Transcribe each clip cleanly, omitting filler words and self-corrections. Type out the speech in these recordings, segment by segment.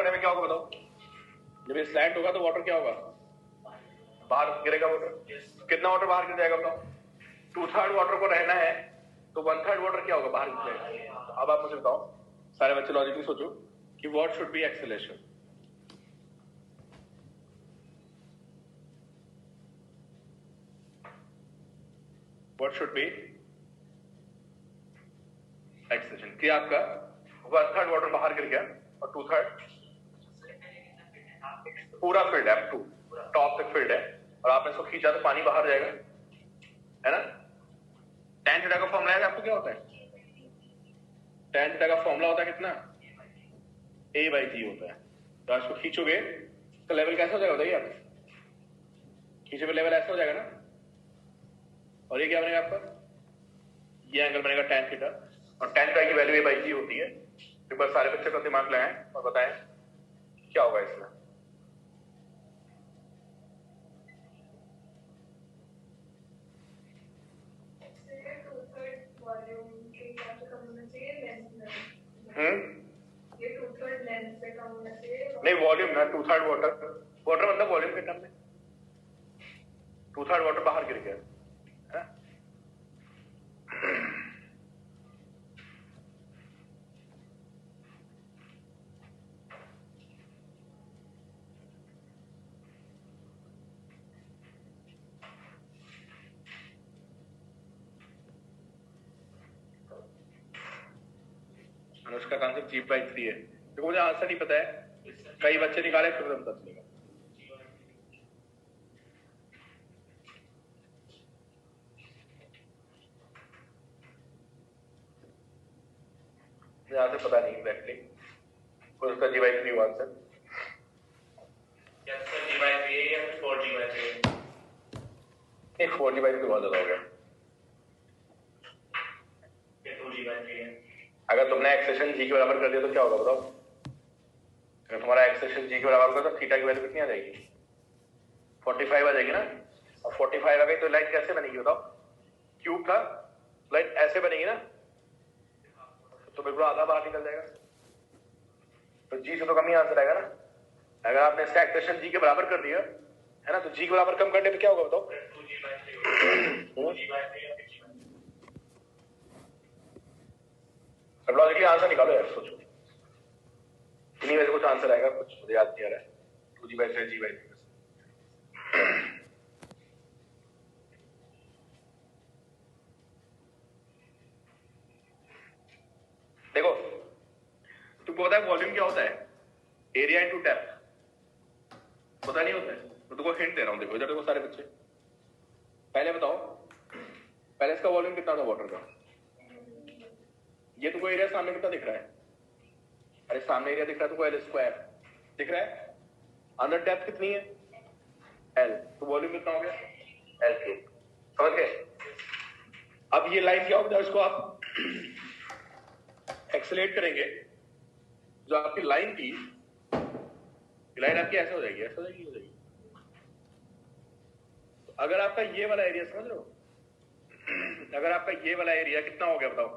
होने में क्या होगा बताओ? जब ये स्लैंट होगा तो वाटर क्या होगा? बाहर गिरेगा वाटर। कितना वाटर बाहर गिर जाएगा बताओ? 2/3 वाटर को रहना है तो 1/3 वाटर क्या होगा? बाहर गिर जाएगा। अब आप मुझे बताओ, सारे बच्चे लॉजिकली सोचो कि what should be acceleration? What should be acceleration? कि आपका 1/3 वाटर बाहर गिर गया और 2/3 पूरा फील्ड है, अप टू टॉप तक फील्ड है, और आपने इसको खींचा तो पानी बाहर जाएगा, है ना? tan थीटा का फॉर्मूला है आपको, क्या होता है? tan थीटा का फॉर्मूला होता है कितना? a/g होता है। तो इसको खींचोगे तो लेवल कैसा हो जाएगा बताइए आप? खींचे हुए लेवल ऐसा हो जाएगा ना, और ये क्या बनेगा आपका? ये एंगल बनेगा tan थीटा, और tan थीटा की वैल्यू a/g होती है। एक बार सारे बच्चे अपना दिमाग लगाएं और बताएं क्या होगा इसमें। नहीं, वॉल्यूम ना, 2/3 वाटर। वाटर मतलब वॉल्यूम के टर्म में 2/3 वाटर बाहर गिर गया, है? अनुष्का का आंसर g/3 है। तो मुझे आंसर नहीं पता है, कई बच्चे निकाले फिर पता चलेगा। मुझे आंसर पता नहीं एग्जैक्टली, और उसका g/3 हुआ आंसर। क्या इसका g/3 है या फिर 4g/3? नहीं, 4g/3 बहुत ज्यादा हो गया। ये 2g/3 है। अगर तुमने एक्सेशन g के बराबर कर दिया तो क्या होगा बताओ? अगर तुम्हारा एक्सेशन g के बराबर होगा तो थीटा की वैल्यू कितनी आ जाएगी? 45 आ जाएगी ना। और 45 आ गई तो लाइन कैसे बनेगी बताओ? क्यूब था, लाइन ऐसे बनेगी ना, तो बिल्कुल आधा बाहर निकल जाएगा। तो g से तो कम ही आंसर आएगा ना। अगर आपने इसका एक्सेशन g के बराबर कर दिया है ना, तो g के बराबर कम करने पे क्या होगा बताओ? 2g/3 अब लॉजिकली आंसर निकालो यार, सोचो। इन्हीं में से कुछ आंसर आएगा, कुछ मुझे याद नहीं आ रहा है। 2g/3 g/3 देखो, तुमको पता है वॉल्यूम क्या होता है? Area into depth. पता नहीं होता है? मैं तुमको हिंट दे रहा हूं, देखो इधर देखो सारे बच्चे। पहले बताओ, पहले इसका वॉल्यूम कितना था वाटर का? ये तुमको एरिया सामने कितना दिख रहा है? अरे सामने एरिया दिख रहा है तुमको, L² दिख रहा है। अंदर डेप्थ कितनी है? L, तो वॉल्यूम कितना हो गया? L3। समझ गए? अब ये लाइन क्या होगा? इसको आप एक्सेलेरेट करेंगे, जो आपकी लाइन थी, लाइन आपकी ऐसे हो जाएगी, ऐसे हो जाएगी, हो जाएगी। तो अगर आपका ये वाला एरिया, समझ रहे हो, अगर आपका ये वाला एरिया कितना हो गया बताओ?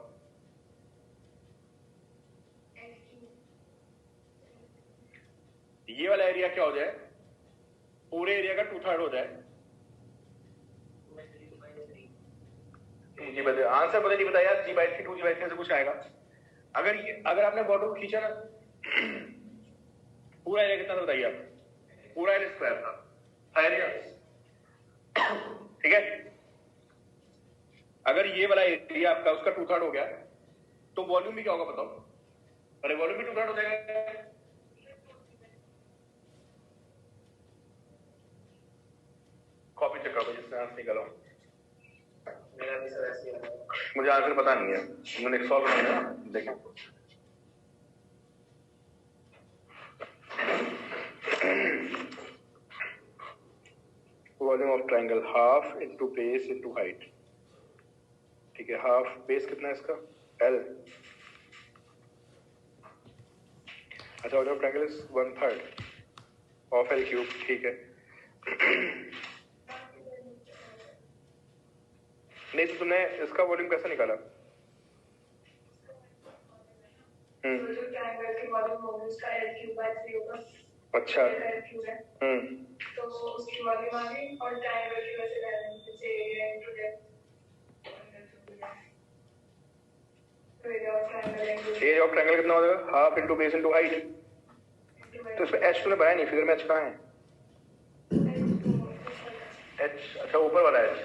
ये वाला एरिया क्या हो जाए? पूरे एरिया का 2/3 हो जाए। आंसर पता नहीं बताया, g/3 2g/3 से कुछ आएगा। अगर आपने वाटर को खींचा ना, पूरा एरिया कितना था बताइए आप? पूरा L² था एरिया, ठीक है? अगर ये वाला एरिया आपका उसका 2/3 हो गया तो वॉल्यूम भी क्या होगा बताओ? अरे वॉल्यूम भी 2/3 हो जाएगा। कॉपी चेक करो जिससे आंसर निकालो। मेरा भी सर ऐसे ही है। मुझे आंसर पता नहीं है, मैंने सॉल्व करना है, देखें। Volume of triangle half into base into height, ठीक है? हाफ बेस कितना है इसका? L। अच्छा, volume of triangle is 1/3 of L3, ठीक है? नहीं तो तुमने इसका वॉल्यूम कैसे निकाला? तो जो ट्रायंगल के वॉल्यूम होगा उसका L³/3 होगा। अच्छा। L³ है। तो उसकी वॉल्यूम आ गई और ट्रायंगल की वजह से जैसे एरिया इनटू डेप्थ। तो एरिया ऑफ ट्रायंगल कितना हो जाएगा? Half into base into height. तो इसमें H तूने बनाया नहीं, फिगर में H कहाँ है? H अच्छा ऊपर वाला H।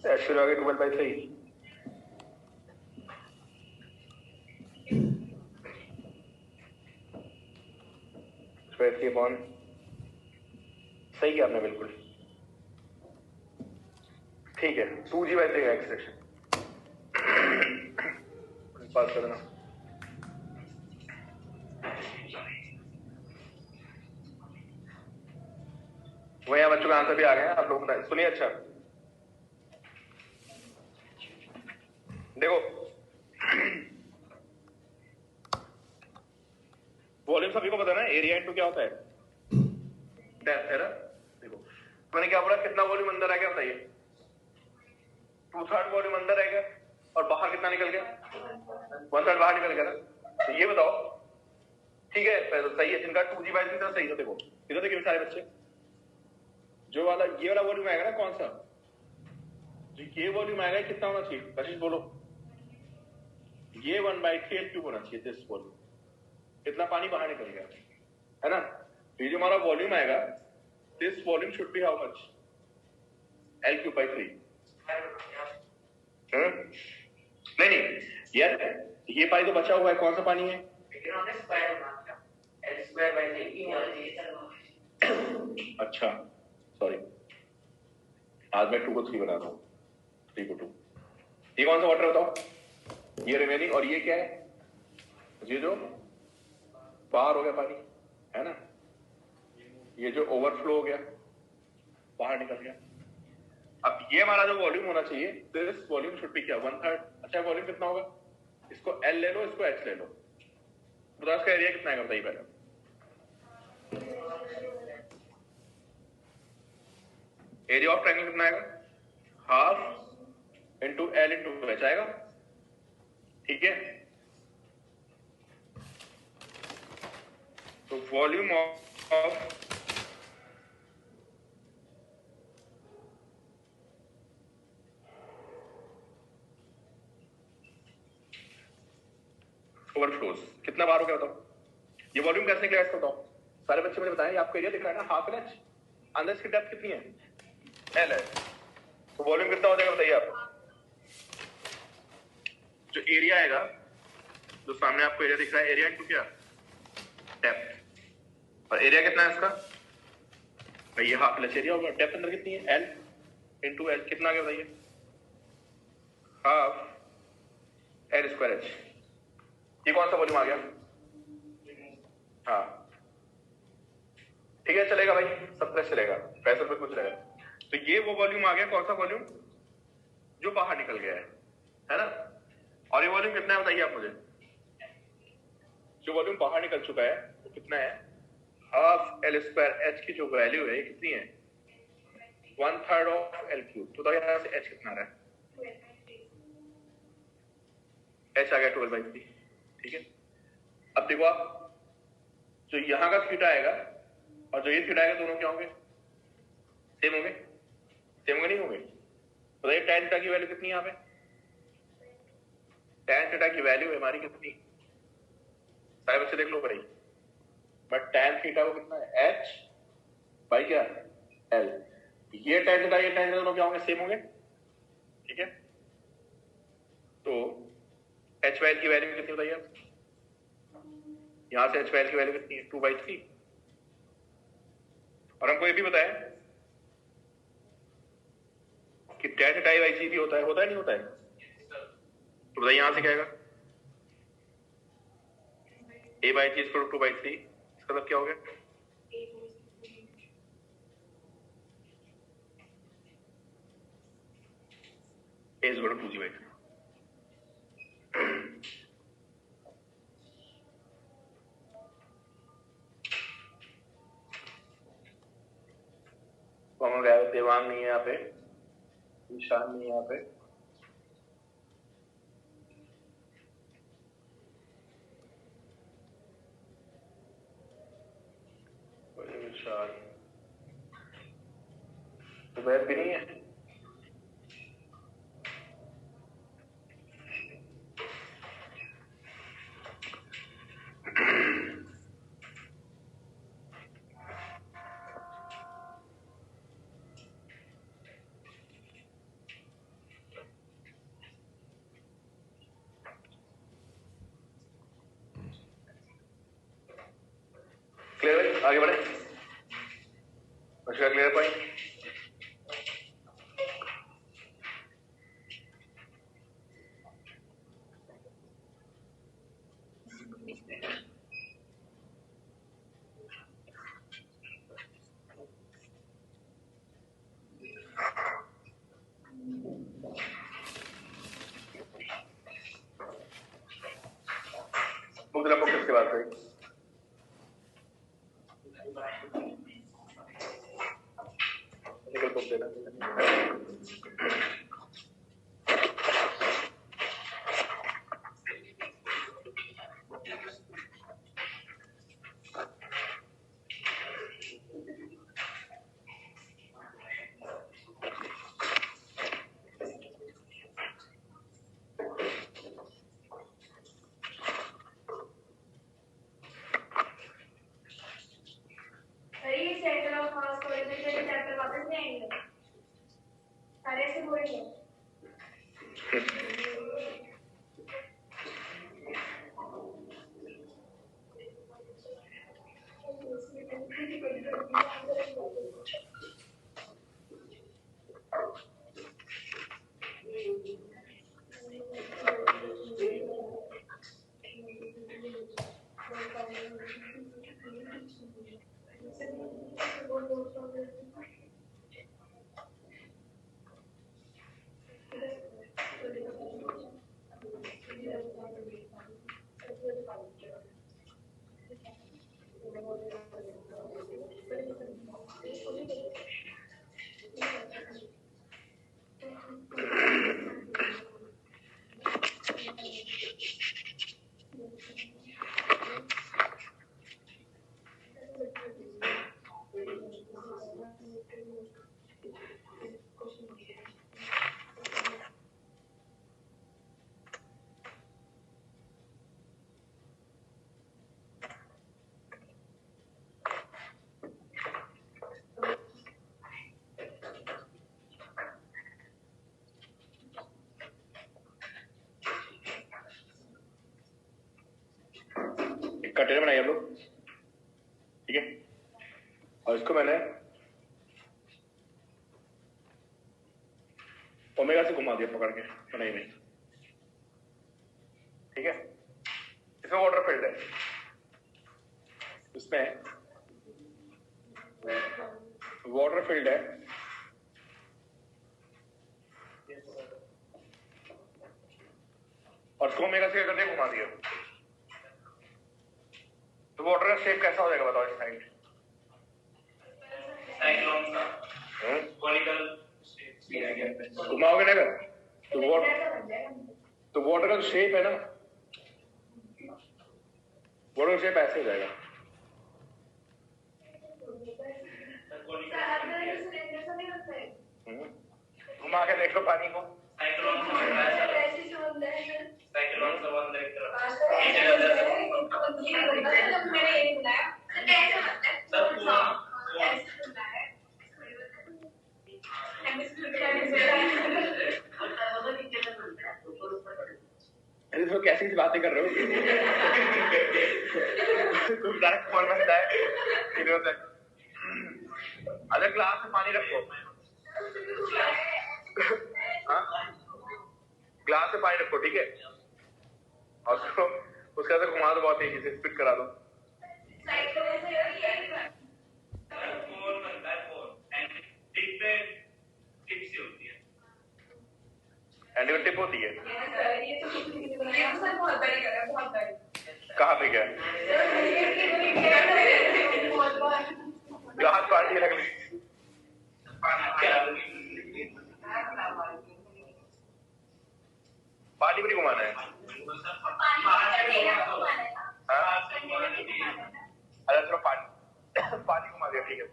H फिर आगे 12/3। सही किया आपने बिल्कुल। ठीक है, 2g/3 का एक्सप्रेशन पास कर देना। वो यहाँ बच्चों का आंसर भी आ गया है, आप लोग सुनिए। अच्छा देखो, वॉल्यूम सभी को पता है ना, एरिया इनटू क्या होता है? डेप्थ है ना। देखो मैंने क्या बोला, कितना वॉल्यूम अंदर आ गया बताइए? 2/3 वॉल्यूम अंदर रह गया और बाहर कितना निकल गया? 1/3 बाहर निकल गया ना। तो ये बताओ, ठीक है सही है, जिनका 2g/3 था सही। तो देखो इधर देखिए सारे बच्चे, जो वाला ये वाला वॉल्यूम आएगा ना, कौन सा जो ये वॉल्यूम आएगा कितना होना चाहिए? कशिश बोलो। ये 1/3 L³ होना चाहिए। दिस वॉल्यूम, कितना पानी बाहर निकल गया है ना। ये जो हमारा वॉल्यूम आएगा, this volume should be how much? L³/3। नहीं यार, ये पानी तो बचा हुआ है, कौन सा पानी है? अच्छा सॉरी, आज मैं 2 को 3 बना रहा हूँ, 3 को 2। ये कौन सा वाटर बताओ? ये रिमेनिंग, और ये क्या है? ये जो बाहर हो गया पानी है ना, ये जो ओवरफ्लो हो गया, बाहर निकल गया। अब ये हमारा जो वॉल्यूम होना चाहिए, दिस वॉल्यूम शुड बी क्या? 1/3। अच्छा वॉल्यूम कितना होगा? इसको L ले लो, इसको H ले लो, बताओ इसका एरिया कितना है बताइए पहले। एरिया ऑफ ट्रायंगल कितना आएगा? Half into L into H आएगा। ठीक है, तो वॉल्यूम ऑफ ओवरफ्लोज कितना बार हो गया बताओ? ये वॉल्यूम कैसे निकलेगा इसको बताओ? सारे बच्चे मुझे बताएं, आपको एरिया दिख रहा है ना, हाफ L H, अंदर इसकी डेप्थ कितनी है? L है, तो वॉल्यूम कितना हो जाएगा बताइए आप? जो एरिया आएगा, जो सामने आपको एरिया दिख रहा है, एरिया इनटू क्या? डेप्थ। और एरिया कितना है इसका भाई? ये हाफ L H एरिया होगा। डेप्थ अंदर कितनी है? L इंटू L, कितना आ गया बताइए? Half L² H। ये कौन सा वॉल्यूम आ गया? हाँ ठीक है, चलेगा भाई, सब तरह चलेगा, पैसे पे कुछ चलेगा। तो ये वो वॉल्यूम आ गया, कौन सा वॉल्यूम? जो बाहर निकल गया है ना। और ये वॉल्यूम कितना है बताइए आप मुझे? जो वॉल्यूम बाहर निकल चुका है वो कितना है? हाफ L² H की जो वैल्यू है कितनी है? 1/3 ऑफ L³। तो यहाँ से H कितना आ रहा है? H आ गया 12/3। ठीक है, अब देखो आप, जो यहाँ का थीटा आएगा और जो ये थीटा आएगा, दोनों क्या होंगे? सेम होंगे? सेम होंगे नहीं होंगे? बताइए tan थीटा की वैल्यू कितनी है यहाँ पे? tan थीटा की वैल्यू है हमारी कितनी? सारे बच्चे देख लो भाई, बट tan थीटा को कितना है? H बाई क्या? L। ये tan थीटा ये tan थीटा दोनों क्या होंगे? सेम होंगे। ठीक है, तो H/L की वैल्यू कितनी बताइए? यहां से H/L की वैल्यू कितनी है? 2/3। और हमको ये भी बताया कि tan थीटा A/G भी होता है नहीं होता है? तो बताइए यहां से क्या आएगा? A/G = 2/3। इसका मतलब क्या हो गया? A = 2g/3। देवांग नहीं है यहाँ पे, निशान नहीं है यहाँ पे, 4 तो बैठ भी नहीं है। क्लियर है? आगे बढ़े। Clear point. बुक दिला, बुक किसके बात करी? निकल बुक देना। कंटेनर बनाइए आप लोग, ठीक है। और इसको मैंने ओमेगा से घुमा दिया पकड़ के, बनाई नहीं, ठीक है। इसमें वाटर फील्ड है, इसमें वाटर फील्ड है, और इसको ओमेगा से करके घुमा दिया, तो वाटर का शेप कैसा हो जाएगा बताओ इस साइड? साइक्लोन का कोनिकल घुमाओगे ना तो वाटर का शेप है ना, वाटर का शेप ऐसे हो जाएगा। घुमा के देख लो पानी को। साइक्लोन समंदर की तरफ तो कैसी बातें कर रहे हो? तुम डायरेक्ट फोन में है अगर ग्लास में पानी रखो, ग्लास में पानी रखो, ठीक है, और उसके अंदर घुमा दो, बहुत तेजी से स्पिट करा दो। टिप होती है कहाँ पे? क्या ग्लास पार्टी लग ली, पानी भी नहीं घुमाना है। अच्छा चलो पानी घुमा दिया, ठीक है।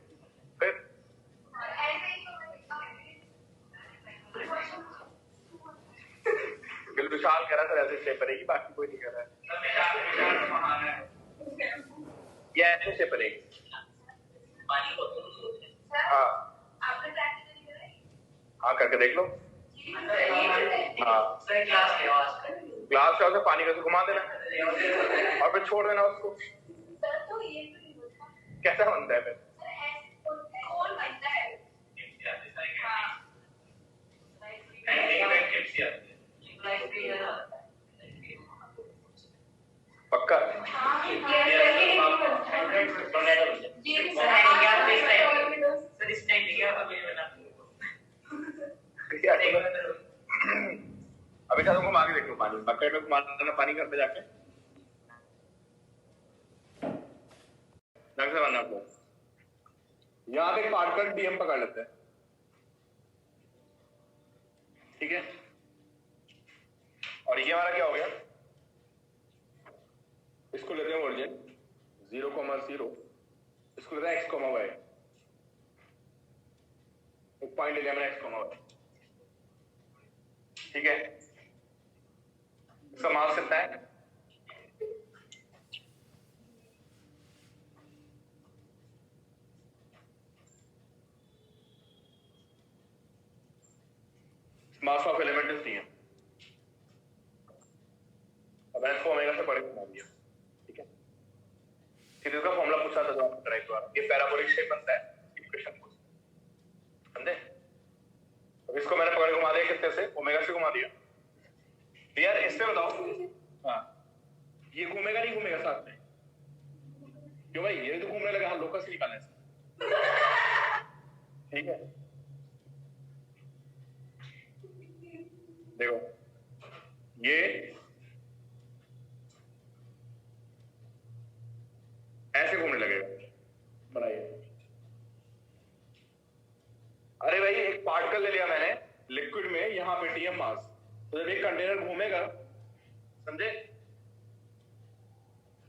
शेप बनेगी, बाकी कोई नहीं कर रहा है। सर मेरा महान है। ये ऐसे शेप बनेगी। पानी बोतल। हाँ आपने प्रैक्टिकली करा है? हाँ करके देख लो। हाँ सर क्लास के आवाज ग्लास से पानी कैसे घुमा देना और फिर छोड़ देना उसको। सर तो ये तो नहीं होता। कैसा बनता है फिर? सर ऐसे कौन बनता है? पक्का? हाँ ये नहीं बनता है। ये भी सर इस टाइम क्या अभी बना अभी तुम घुमा के देखो पानी, बकेट में घुमा देना पानी घर पे जाके ढंग से बनना को। यहाँ पे पार्टिकल डीएम पकड़ लेते हैं, ठीक है। और ये हमारा क्या हो गया, इसको लेते हैं ओरिजिन 0,0, इसको लेते हैं x,y, एक पॉइंट ले लिया मैंने x,y, ठीक है। इसका मास कितना है? Mass of element is DM. अब मैंने इसको ओमेगा से बड़े बना दिया, ठीक है। फिर इसका फॉर्मूला पूछा था जो आपको करा एक बार, ये पैराबोलिक शेप बनता है इक्वेशन को, समझे। अब इसको मैंने पकड़ घुमा दिया, कितने से? ओमेगा से घुमा दिया। तो यार इसमें बताओ, हाँ ये घूमेगा नहीं घूमेगा साथ में? क्यों भाई, ये तो घूमने लगा, हम लोकस निकालने से, ठीक है। देखो ये ऐसे घूमने लगेगा, बनाइए। अरे भाई एक पार्टिकल ले लिया मैंने लिक्विड में, यहां पे डीएम मास, तो जब एक कंटेनर घूमेगा, समझे।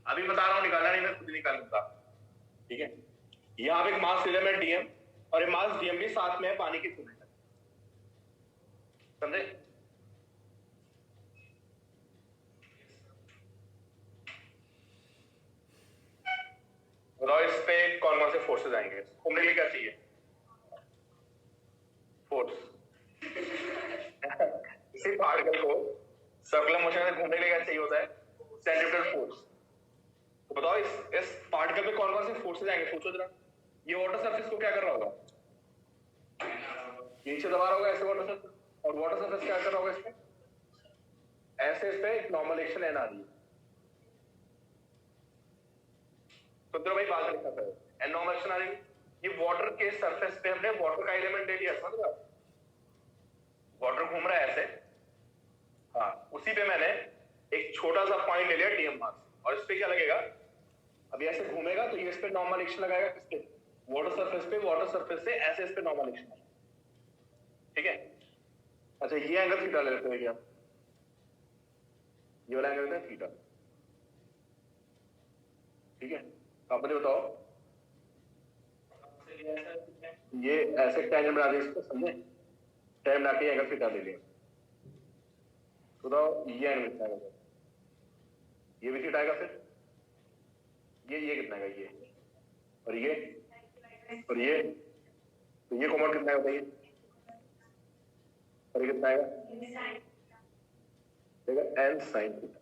अभी बता रहा हूं, निकालना नहीं, मैं खुद ही निकाल दूंगा, ठीक है। यहां पे एक मास ले लिया मैंने डीएम, और ये मास डीएम भी साथ में है पानी की फूल, समझे। बताओ इस पे कौन कौन से फोर्सेस आएंगे? घूमने के लिए क्या चाहिए? फोर्स। इसी पार्टिकल को सर्कुलर मोशन में घूमने के लिए क्या चाहिए होता है? Centrifugal force. तो बताओ इस पार्टिकल पे कौन कौन से फोर्सेस आएंगे, सोचो जरा। ये वाटर सरफेस को क्या कर रहा होगा? नीचे दबा रहा होगा ऐसे वाटर सरफेस, और वाटर सरफेस क्या कर रहा होगा इस पे? ऐसे इस पे एक नॉर्मल एक्शन एन आ रही है। तो भाई बात लिखा था, एन नॉर्मल एक्शन आ रही है। ये वाटर के सरफेस पे हमने वाटर का एलिमेंट ले लिया, समझ रहा? वाटर घूम रहा है ऐसे, हाँ, उसी पे मैंने एक छोटा सा पॉइंट ले लिया डीएम मास, और इस पे क्या लगेगा? अभी ऐसे घूमेगा तो ये इस पे नॉर्मल एक्शन लगाएगा, किस पे? वाटर सरफेस पे। वाटर सरफेस से ऐसे इस पे नॉर्मल एक्शन, ठीक है। अच्छा ये एंगल थीटा ले लेते हैं क्या? ये वाला एंगल लेते हैं थीटा, ठीक है। आप मुझे बताओ, ये ऐसे टेंजेंट बना दिया इसको, समझे। टेंजेंट बना के एंगल थीटा ले लिया, तो बताओ ये एंगल कितना आएगा? ये भी थीटा आएगा, फिर ये कितना आएगा? ये और ये और ये, तो ये कॉमन कितना आएगा? बताइए। और ये कितना आएगा? देखा, N sine theta.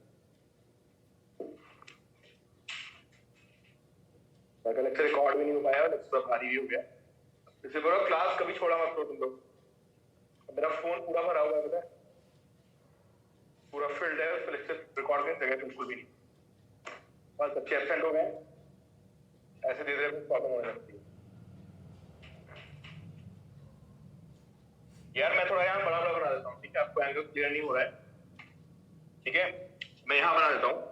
Lecture record भी नहीं हो पाया, लेक्चर भारी भी हो गया। इसे बोलो क्लास कभी छोड़ा मत करो तुम लोग। मेरा फोन पूरा भरा हुआ है, पता है, पूरा फील्ड है, उस पर लेक्चर रिकॉर्ड करने जगह बिल्कुल भी नहीं। बस बच्चे एब्सेंट हो गए, ऐसे धीरे धीरे प्रॉब्लम होने लगती है। यार मैं थोड़ा यहाँ बड़ा बड़ा बना देता हूँ, ठीक है। आपको एंगल क्लियर नहीं हो रहा है, ठीक है। मैं यहाँ बना देता हूँ,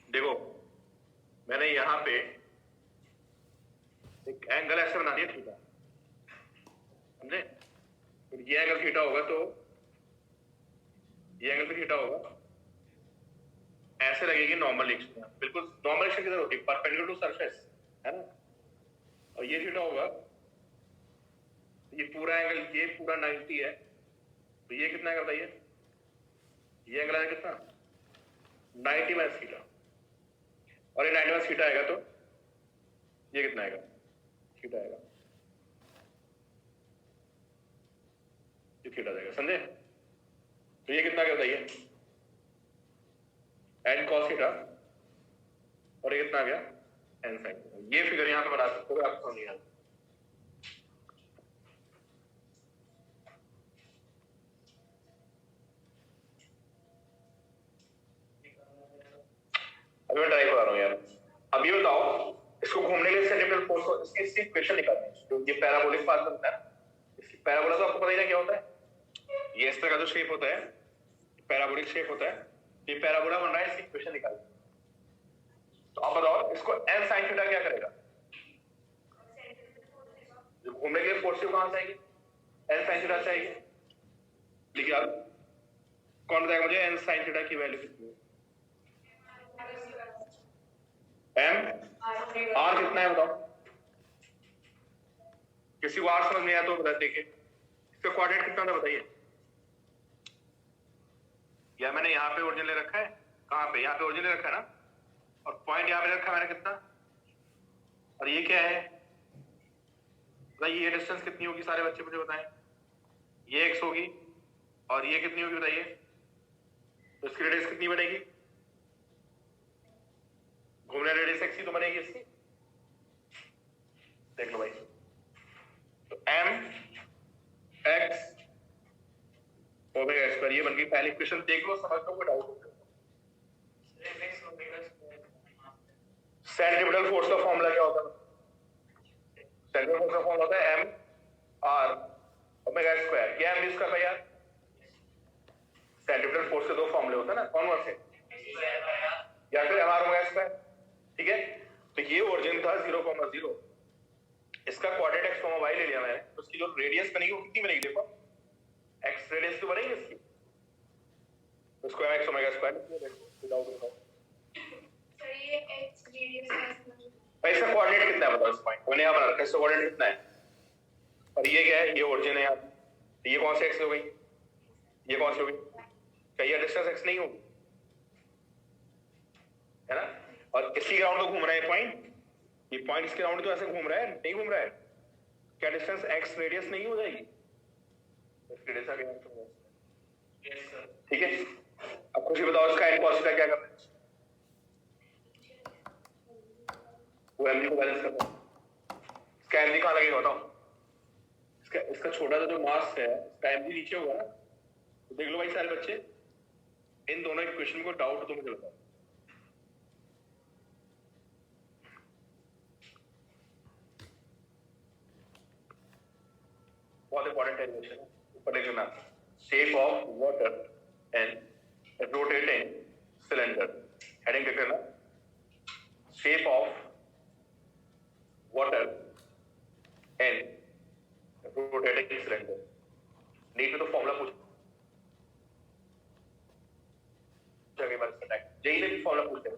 देखो मैंने यहाँ पे एक एंगल ऐसे बना दिया थीटा, समझे। तो ये एंगल थीटा होगा, तो ये एंगल भी थीटा होगा, ऐसे लगेगी नॉर्मल एक्शन, बिल्कुल नॉर्मल एक्शन किधर होती है? परपेंडिकुलर टू सरफेस, है ना। और ये थीटा होगा, ये पूरा एंगल, ये पूरा 90 है, तो ये कितना है बताइए, ये एंगल है कितना 90 माइनस थीटा, और ये 90 माइनस थीटा आएगा तो ये कितना आएगा थीटा आएगा, ये थीटा जाएगा, समझे। तो ये कितना क्या बताइए एन कॉस थीटा, और ये कितना आ गया एन साइन। ये फिगर यहां पे बना सकते हो, आपको समझ नहीं आता। अभी मैं ट्राई करा रहा हूं यार। अब ये बताओ इसको घूमने के लिए सेंट्रीपिटल फोर्स को इसकी सिर्फ इक्वेशन निकालनी है, जो ये पैराबोलिक पाथ बनता है। इसकी पैराबोला तो आपको पता ही ना क्या होता है, ये इस तरह का जो शेप होता है पैराबोलिक शेप होता है, ये पैराबोला बन रहा है, इसकी इक्वेशन निकालनी। तो आप बताओ इसको n sin थीटा क्या करेगा, जो घूमने के लिए फोर्स कहां से आएगी n sin थीटा से आएगी। देखिए आप कौन बताएगा मुझे n sin थीटा की वैल्यू कितनी है, m r कितना है बताओ, किसी को r समझ नहीं आया तो बता देखिए इसका कोऑर्डिनेट कितना था बताइए। या मैंने यहाँ पे ओरिजिन ले रखा है, कहाँ पे यहाँ पे ओरिजिन ले रखा है ना, और पॉइंट यहाँ पे रखा मैंने कितना, और ये क्या है बताइए, ये डिस्टेंस कितनी होगी सारे बच्चे मुझे बताएं। ये x होगी और ये कितनी होगी बताइए, तो इसकी रेडियस कितनी बनेगी, घूमने रेडियस x ही तो बनेगी इसकी, देख लो भाई। तो m x ओमेगा स्क्वायर ये बन गई पहली इक्वेशन, देख लो समझ लो, कोई डाउट सेंट्रीपिटल फोर्स का फॉर्मूला क्या होता है, सेंट्रीपिटल फोर्स का फॉर्मूला होता है m r ओमेगा स्क्वायर, क्या m इसका भैया, सेंट्रीपिटल फोर्स के दो फॉर्मूले होते हैं ना, कौन कौन से, या फिर m r ओमेगा स्क्वायर, ठीक है। तो ये ओरिजिन था 0,0, इसका कोऑर्डिनेट x, y ले लिया मैंने, तो उसकी जो रेडियस बनेगी वो कितनी बनेगी देखो, x रेडियस तो बनेगी इसकी, तो उसको mx omega square without sir ये x रेडियस है, भाई इसका कोऑर्डिनेट कितना है बताओ, इस पॉइंट मैंने यहां बना रखा है, इसका कोऑर्डिनेट कितना है, और ये क्या है, ये ओरिजिन है यार, तो ये कौन सी x हो गई, ये कौन सी हो गई, क्या ये डिस्टेंस x नहीं होगी, है ना। और इसी ग्राउंड को घूम रहा है पॉइंट, ये पॉइंट इसके राउंड तो ऐसे घूम रहा है, नहीं घूम रहा है, क्या डिस्टेंस x रेडियस नहीं हो जाएगी, रेडियस आ गया, ठीक है। अब कुछ बताओ इसका n cos थीटा क्या करना है, वो mg को बैलेंस करना है, इसका mg कहां लगेगा बताओ, इसका छोटा सा जो मास है इसका mg नीचे होगा ना, तो देख लो भाई सारे बच्चे इन दोनों इक्वेशन को डाउट तो मुझे बताओ। बहुत इंपॉर्टेंट एनिमेशन है, ऊपर देख लेना, shape of water and rotating cylinder, heading देख लेना, shape of water and rotating cylinder. NEET में तो फॉर्मूला पूछ जेई में भी फॉर्मूला पूछते हैं,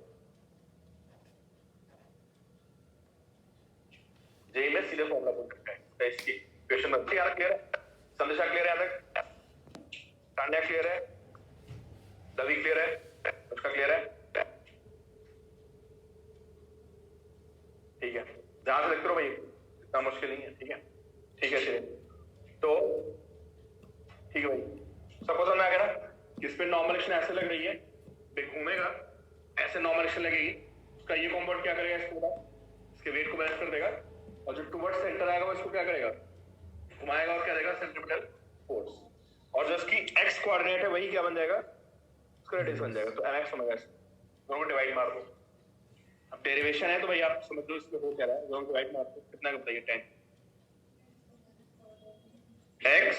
जेई में सीधे फॉर्मूला पूछ सकते हैं, इसकी क्वेश्चन बनती है, क्लियर है, संदेशा क्लियर है, यहाँ तक टांड्या क्लियर है, दवी क्लियर है, उसका क्लियर है, ठीक है, जहां से देखते रहो भाई, इतना मुश्किल नहीं है, ठीक है, ठीक है, चलिए तो ठीक है भाई, सबको समझ में आ गया ना, इस पे नॉर्मल एक्शन ऐसे लग रही है, घूमेगा ऐसे नॉर्मल एक्शन लगेगी, उसका ये कॉम्पोनेंट क्या करेगा, इसको बताओ, इसके वेट को बैलेंस कर देगा, और जो टुवर्ड्स सेंटर आएगा वो इसको क्या करेगा, घुमाएगा और क्या देगा सेंट्रीपिटल फोर्स, और जो इसकी x कोऑर्डिनेट है वही क्या बन जाएगा, उसका रेडियस बन जाएगा, तो mx ओमेगा दोनों को डिवाइड मार दो। अब डेरिवेशन है तो भाई आप समझ लो इसमें हो क्या रहा है, दोनों को डिवाइड मार दो, कितना बताइए 10 x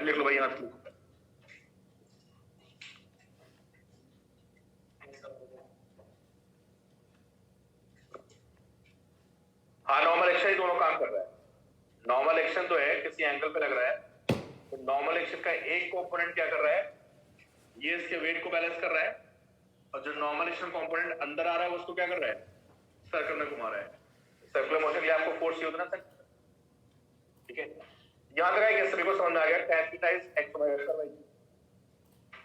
लिख लो भाई, यहाँ लिखो, हाँ नॉर्मल एक्शन ही दोनों काम कर रहा है, नॉर्मल एक्शन तो है किसी एंगल पे लग रहा है, तो नॉर्मल एक्शन का एक कंपोनेंट क्या कर रहा है, ये इसके वेट को बैलेंस कर रहा है, और जो नॉर्मल एक्शन कंपोनेंट अंदर आ रहा है उसको क्या कर रहा है, सर्कल में घुमा रहा है, सर्कुलर मोशन के लिए आपको फोर्स चाहिए होता है ना, ठीक है, याद रहा है, सभी को समझ में आ गया, tan theta is x omega square by G.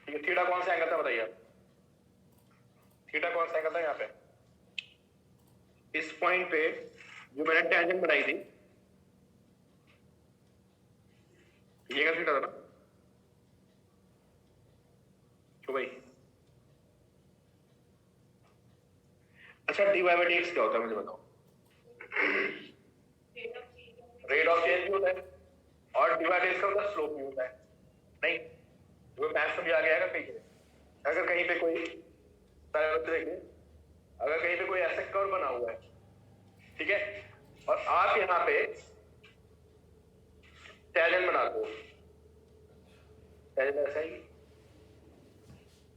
ठीक है, थीटा कौन सा एंगल था बताइए आप, थीटा कौन सा एंगल था यहाँ पे, इस पॉइंट पे जो मैंने टेंजेंट बनाई थी, ये एंगल थीटा था ना। तो भाई अच्छा, dy बाई dx क्या होता है मुझे बताओ। रेट ऑफ चेंज भी होता है और dy बाई dx का मतलब स्लोप भी होता है। नहीं, जो मैथ समझ आ गया है कहीं पे, अगर कहीं पे कोई, सारे बच्चे देखिए, अगर कहीं पे कोई ऐसा कर्व बना हुआ है, ठीक है, और आप यहाँ पे टेंजेंट बना दो, टेंजेंट ऐसा ही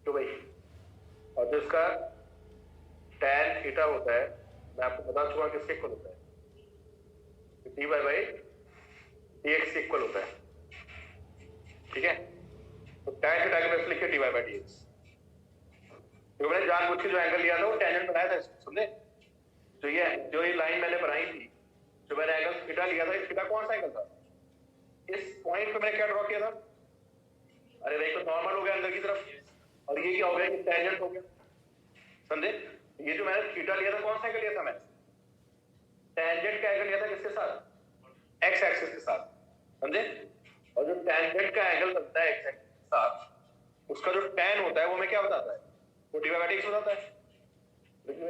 तो भाई, और जो इसका tan थीटा होता है, मैं आपको बता चुका किसके इक्वल होता है, dy बाई dx के इक्वल होता है। ठीक है, तो tan थीटा की वैल्यू लिखिए dy बाई dx। तो मैंने जानबूझ के जो एंगल लिया था वो टेंजेंट बनाया था, समझे। तो ये लाइन मैंने बनाई थी, जो मैंने एंगल थीटा लिया था, थीटा कौन सा एंगल था, इस पॉइंट पे मैंने क्या ड्रॉ किया था, अरे भाई तो नॉर्मल हो गया अंदर की तरफ, और ये क्या हो गया कि टेंजेंट हो गया, समझे। ये जो मैंने थीटा लिया था, कौन सा एंगल लिया था मैंने, टेंजेंट का एंगल लिया था, किसके साथ, एक्स एक्सिस के साथ, समझे। और जो टेंजेंट का एंगल बनता है एक्स एक्सिस के साथ, उसका जो tan होता है वो हमें क्या बताता है, वो dy बाई dx बताता है। देखिए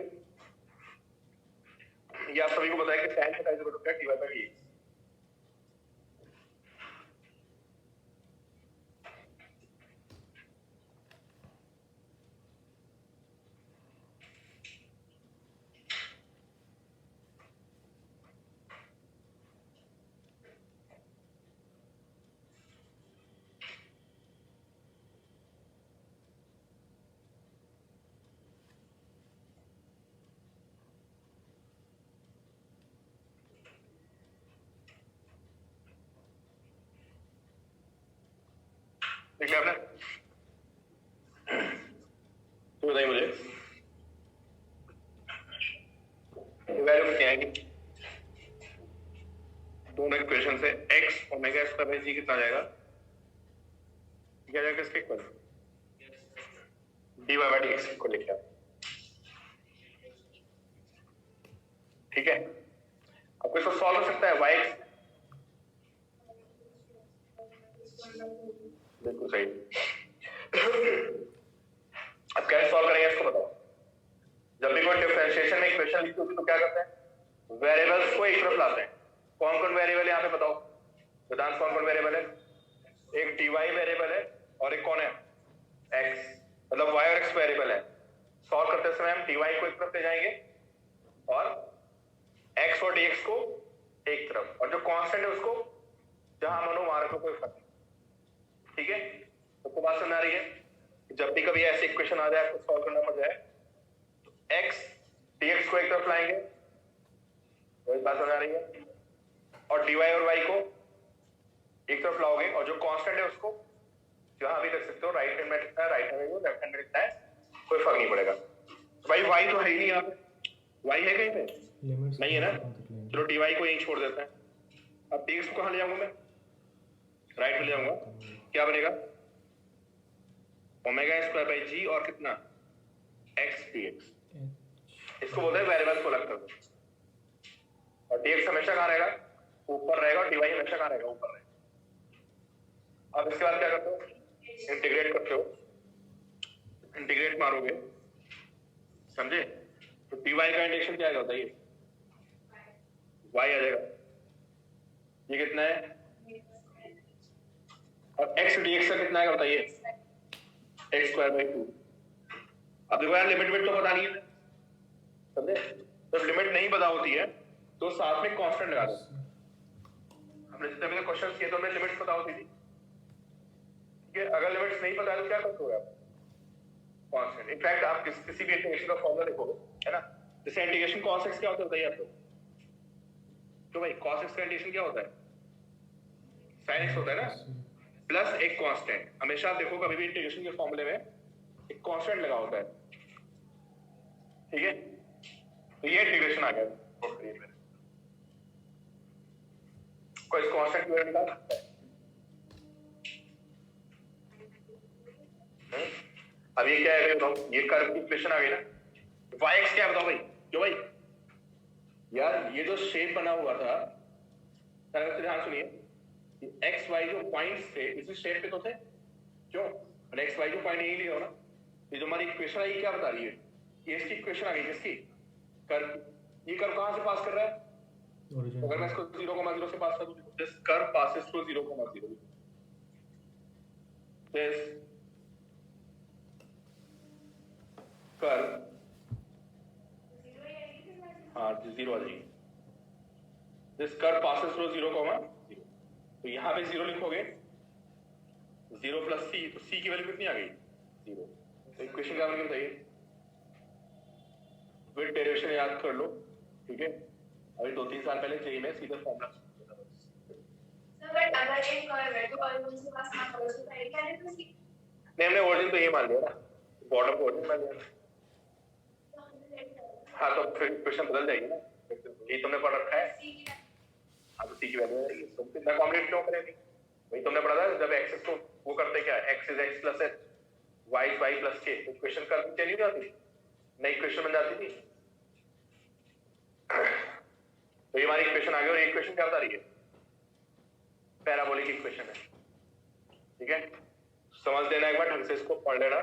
ये आप सभी को पता है कि tan theta is equal to dy by dx। देख लिया आपने, तो बताइए मुझे वैल्यू कितनी आएगी, दोनों इक्वेशन से x ओमेगा स्क्वायर बाई जी कितना जाएगा, क्या जाएगा इसके इक्वल, dy बाई dx को लिखा, ठीक है। अब इसको सॉल्व हो सकता है y, बिल्कुल सही। अब कैसे सॉल्व करेंगे इसको बताओ। जब भी कोई डिफरेंशिएशन में इक्वेशन लिखी होती तो क्या करते हैं, वेरिएबल्स को एक तरफ लाते हैं। कौन कौन वेरिएबल यहाँ पे बताओ, वेदांत कौन कौन वेरिएबल है, एक dy वेरिएबल है और एक कौन है x, मतलब y और x वेरिएबल है। सॉल्व करते समय हम dy को एक तरफ ले जाएंगे और x और dx को एक तरफ, और जो कांस्टेंट है उसको जहां मनो वहां रखो, कोई फर्क नहीं। ठीक है, तो बात समझ आ रही है। जब भी कभी ऐसे इक्वेशन आ जाए आपको सॉल्व करना पड़ जाए, तो x dx को एक तरफ लाएंगे, तो इस बात समझ आ रही है, और dy और y को एक तरफ लाओगे, और जो कांस्टेंट है उसको जहां भी रख सकते हो, राइट हैंड में लिखना है राइट हैंड में, लेफ्ट हैंड में लिखना है, कोई फर्क नहीं पड़ेगा। तो भाई y तो है ही नहीं यहाँ पे, y है कहीं पे नहीं है ना, चलो dy को यहीं छोड़ देते हैं। अब dx को कहां ले जाऊंगा मैं, राइट में ले जाऊंगा, क्या बनेगा ओमेगा स्क्वायर बाई जी और कितना x dx, इसको बोलते हैं वेरिएबल को अलग कर दो, और dx हमेशा कहां रहेगा, ऊपर रहेगा, और dy हमेशा कहां रहेगा, ऊपर रहेगा। अब इसके बाद क्या करते हो, इंटीग्रेट करते हो, इंटीग्रेट मारोगे, समझे। तो dy का इंटीग्रेशन क्या आएगा बताइए, y आ जाएगा, ये कितना है, और x dx का कितना आएगा बताइए, x स्क्वायर बाई 2। अब देखो यार लिमिट तो पता नहीं है, समझे। जब लिमिट नहीं पता होती है तो साथ में कांस्टेंट लगा दो। हमने जितने भी क्वेश्चंस किए तो हमें लिमिट्स पता होती थी, ठीक है। अगर लिमिट्स नहीं पता है तो क्या करते हो आप, कांस्टेंट। इनफैक्ट आप किसी भी इंटीग्रेशन का फॉर्मूला देखोगे, है ना, जैसे इंटीग्रेशन cos x क्या होता है बताइए आपको, तो भाई cos x का इंटीग्रेशन क्या होता है, sin x होता है ना, प्लस एक कांस्टेंट। हमेशा आप देखो कभी भी इंटीग्रेशन के फॉर्मूले में एक कांस्टेंट लगा होता है, ठीक है। तो ये इंटीग्रेशन आ गया, कोई कांस्टेंट की वैल्यू निकाल सकता है? अब ये क्या है बताओ, ये कर्व की इक्वेशन आ गई ना, yx क्या बताओ भाई, जो भाई यार ये जो शेप बना हुआ था, तरह से ध्यान सुनिए, एक्स वाई जो पॉइंट्स थे इसी शेप पे तो थे, क्यों? और एक्स वाई जो पॉइंट यही लिया हो ना, ये जो हमारी इक्वेशन आई क्या बता रही है, ये इसकी इक्वेशन आ गई किसकी, कर्व। ये कर्व कहां से पास कर रहा है? तो अगर मैं इसको 0,0 से पास कर दूं, this curve passes through 0,0, this curve, हाँ 0 आ जाएगी, दिस कर्व पासेस थ्रू 0,0, तो यहां पे 0 लिखोगे, 0 प्लस सी, तो सी की वैल्यू कितनी आ गई? 0। तो इक्वेशन क्या बनेगी बताइए, विद डेरिवेशन याद कर लो, ठीक है? अभी 2-3 साल पहले जेई में सीधा फॉर्मूला, बट अगर एक कर्व है तो कर्व उसके पास ना करो तो है क्या, नहीं नहीं हमने ओरिजिन तो ये मान लिया ना, बॉटम को ओरिजिन मान लिया, हाँ तो फिर इक्वेशन बदल जाएगी ना, ये तुमने पढ़ रखा है, हाँ तो सी की वैल्यू आएगी, तो कितना कॉम्प्लीट क्यों करेंगे? वही तुमने पढ़ा था, जब एक्स को वो करते क्या, X is X plus H, Y is Y plus K, equation कर चेंज नहीं जाती, नई इक्वेशन बन जाती थी। तो ये हमारी इक्वेशन आ गई, और ये इक्वेशन क्या बता रही है? पैराबोलिक इक्वेशन है, ठीक है? समझ लेना एक बार ढंग से, इसको पढ़ लेना,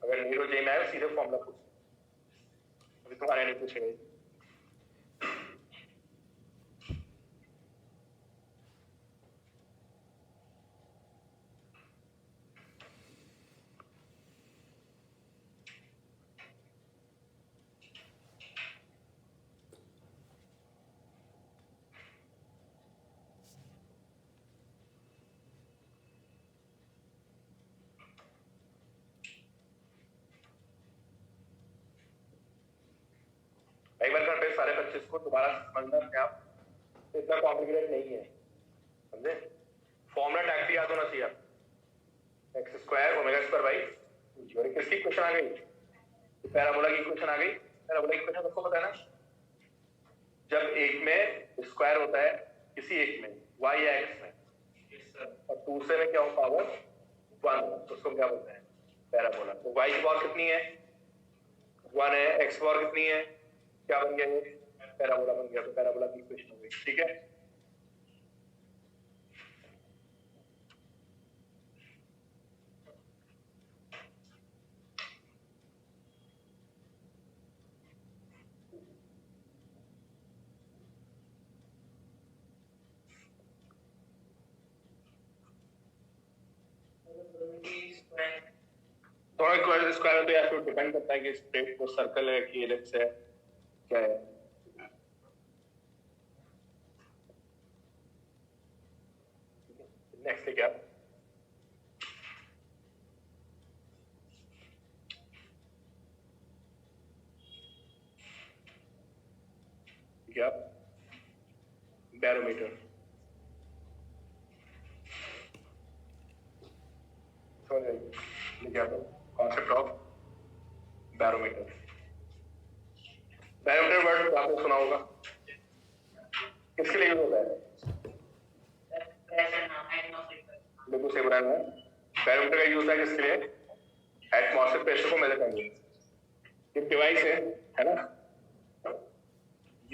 अगर नीरो जे में आए सीधे फॉर्मूला पूछ, अभी तुम्हारे नहीं पूछेगा। एक बार करते सारे बच्चे इसको दोबारा समझना, क्या इतना कॉम्प्लिकेटेड नहीं है, समझे? फॉर्मूला टैग याद होना चाहिए, x square omega square by, और किसकी इक्वेशन आ गई? पैराबोला की इक्वेशन आ गई। पैराबोला की इक्वेशन सबको पता है ना, जब एक में स्क्वायर होता है किसी एक में, y या x में, और दूसरे में क्या हो, पावर 1, तो उसको क्या बोलते हैं? पैराबोला। तो y की पावर कितनी है? 1 है, x की पावर कितनी है? क्या बन गया? ये पैराबोला बन गया, तो पैराबोला की इक्वेशन हो गई, ठीक है? थोड़ा स्क्वायर तो या फिर डिपेंड करता है कि स्ट्रेट को सर्कल है कि एलिप्स है, क्या है। नेक्स्ट है क्या? क्या? Barometer. Concept of barometer. Barometer word आपने सुना होगा, किसके लिए यूज होता है? बिल्कुल सही बताया है। बैरोमीटर का यूज है किसके लिए? एटमॉस्फेयर प्रेशर को मेजर करने के लिए। एक डिवाइस है ना,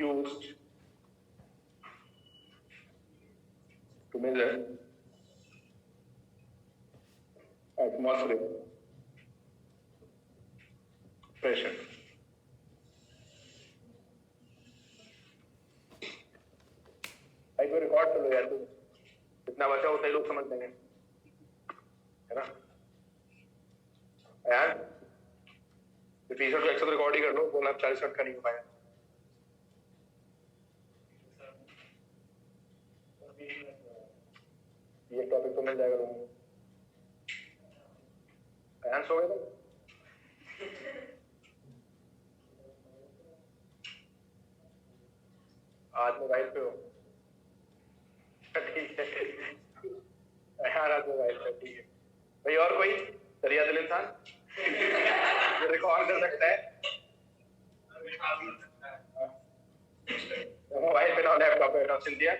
used to measure atmospheric pressure. भाई को रिकॉर्ड कर लो यार, तुम इतना बचा उतना ही लोग समझ लेंगे, है ना यार? टी-शर्ट को 100 रिकॉर्ड ही कर लो, बोला 40 मिनट का नहीं हो पाएगा। ये टॉपिक तो मिल जाएगा लोगों को। हो गया था? आज मोबाइल पे हो? ठीक है यार, आज मोबाइल पे, ठीक है भाई। और कोई दरिया दिल इंसान जो रिकॉर्ड कर सकता है? मोबाइल पे ना, लैपटॉप पे ना, सिंधिया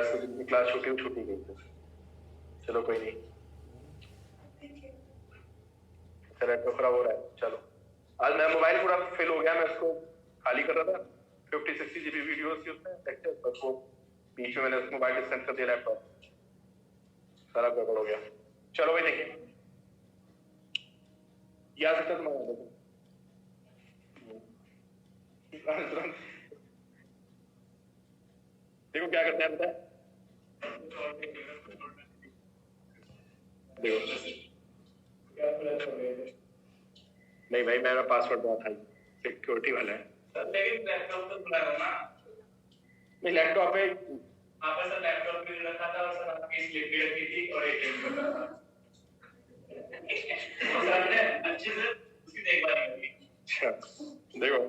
आज तो जिनकी क्लास छूटी गई थी। चलो कोई नहीं, नेटवर्क खराब हो रहा है। चलो आज मेरा मोबाइल पूरा फिल हो गया, मैं उसको खाली कर रहा था। 50-60 GB वीडियोस थी उसमें लेक्चर, पर वो बीच में मैंने उस मोबाइल डिस्कनेक्ट कर दिया, लैपटॉप सारा गड़बड़ हो गया। चलो भाई देखिए, याद सकता तुम्हारा देखो देखो क्या करते हैं, बताए देखो। नहीं भाई, मेरा पासवर्ड बहुत हाई सिक्योरिटी वाला है। लेकिन लैपटॉप तो खुला है ना? नहीं, लैपटॉप पे आपका सर लैपटॉप भी रखा था और सर आपकी स्लिप भी रखी थी और एटीएम रखा था। और सर ने अच्छे से उसकी देखभाल की। अच्छा देखो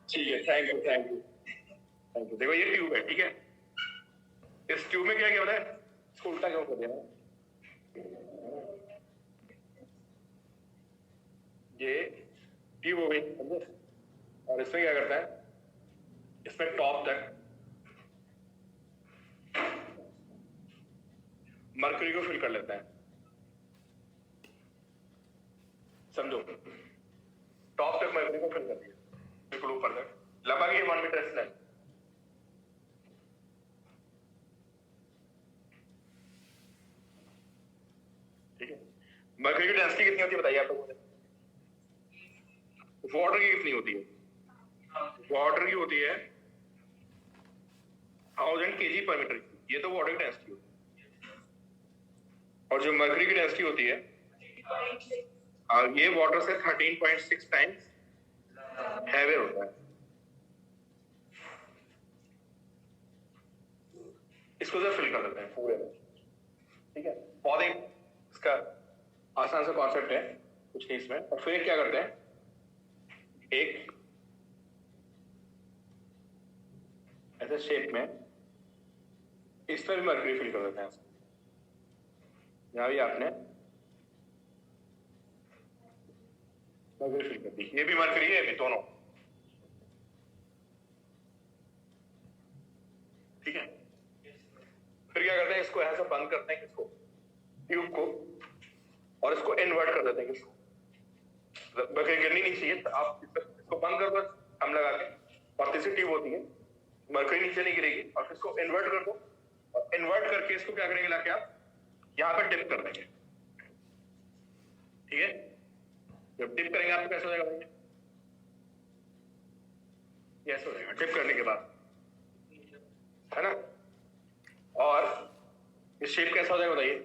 ठीक है, थैंक यू। देखो ये ट्यूब है, ठीक है। इस ट्यूब में क्या क्या होता है, इसको उल्टा क्यों कर दिया? ये ट्यूब हो गई, समझे? और इसमें क्या करता है, इसमें टॉप तक मरकरी को फिल कर लेता है, समझो। टॉप तक मरकरी को फिल कर दिया, बिल्कुल ऊपर तक, लगभग ये 1 मीटर इसमें। ठीक है, मरकरी की डेंसिटी कितनी होती है बताइए आप लोगों ने? वाटर की कितनी होती है? वाटर की होती है 1000 kg पर मीटर, ये तो वाटर की डेंसिटी होती है। और जो मरकरी की डेंसिटी होती है, ये वाटर से 13.6 टाइम्स हैवियर होता है। इसको जो फिल कर देते हैं पूरे में, ठीक है। बहुत ही इसका आसान सा कॉन्सेप्ट है, कुछ नहीं इसमें। और फिर क्या करते हैं, एक ऐसे शेप में इस पर भी मरकरी फिल कर देते हैं। यहाँ भी आपने मरकरी फिल कर दी, ये भी मरकरी है, ये भी, दोनों, ठीक है। फिर क्या करते हैं, इसको ऐसा बंद करते हैं, किसको, ट्यूब को, और इसको इन्वर्ट कर देते हैं। किसको, मरकरी गिरनी नहीं चाहिए, तो आप इसको बंद कर दो हम लगा के, और तीसरी ट्यूब होती है, मरकरी नीचे नहीं गिरेगी। और फिर इसको इन्वर्ट कर दो, और इन्वर्ट करके इसको क्या करेंगे, लाके आप यहाँ पे डिप कर देंगे, ठीक है। जब डिप करेंगे आपको कैसा हो जाएगा, ये ऐसा हो जाएगा डिप करने के बाद, है ना। और ये शेप कैसा हो जाएगा बताइए,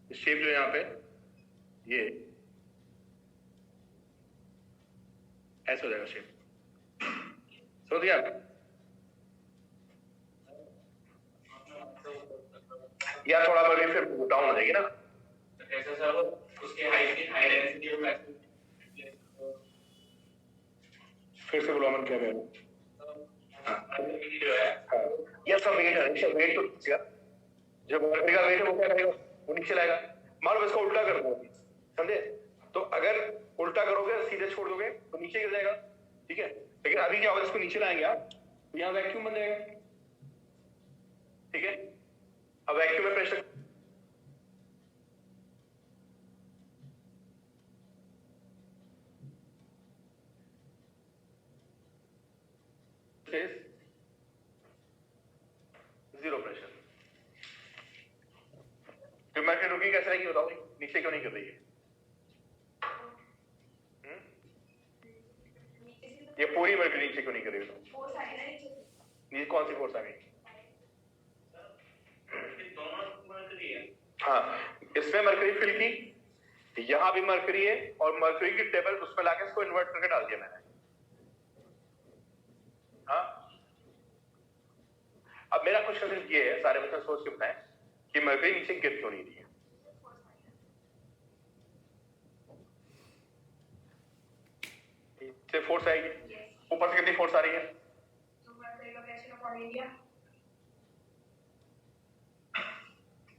ये शेप जो यहाँ पे, ये ऐसा हो जाएगा शेप, समझ गया आप? या थोड़ा बड़ी फिर डाउन हो जाएगी ना, ऐसा सर उसके हाई डेंसिटी और फिर से बोलो, अमन क्या कह रहे हो? जो है ये सब वेट है, इसका वेट तो नीचे, जब मरकरी का वेट है वो क्या करेगा, वो नीचे लाएगा। मान लो इसको उल्टा कर दो, समझे? तो अगर उल्टा करोगे, सीधे छोड़ दोगे तो नीचे गिर जाएगा, ठीक है। लेकिन अभी क्या होगा, इसको नीचे लाएंगे आप, तो यहाँ वैक्यूम बन जाएगा, ठीक है। अब वैक्यूम में प्रेशर, जीरो प्रेशर। तो मरकरी रुकी कैसे रहेगी बताओ, नीचे क्यों नहीं गिर रही है? ये पूरी मरकरी नीचे क्यों नहीं गिर रही है? नीचे कौन सी फोर्स आ गई? हाँ, इसमें मरकरी फिल की, यहां भी मरकरी है, और मरकरी की टेबल उसमें लाके इसको इन्वर्ट करके डाल दिया मैंने। हाँ, अब मेरा क्वेश्चन सिर्फ ये है, सारे बच्चे सोच के बताएं कि मरकरी नीचे गिर क्यों नहीं रही है? से फोर्स आएगी, ऊपर से कितनी फोर्स आ रही है?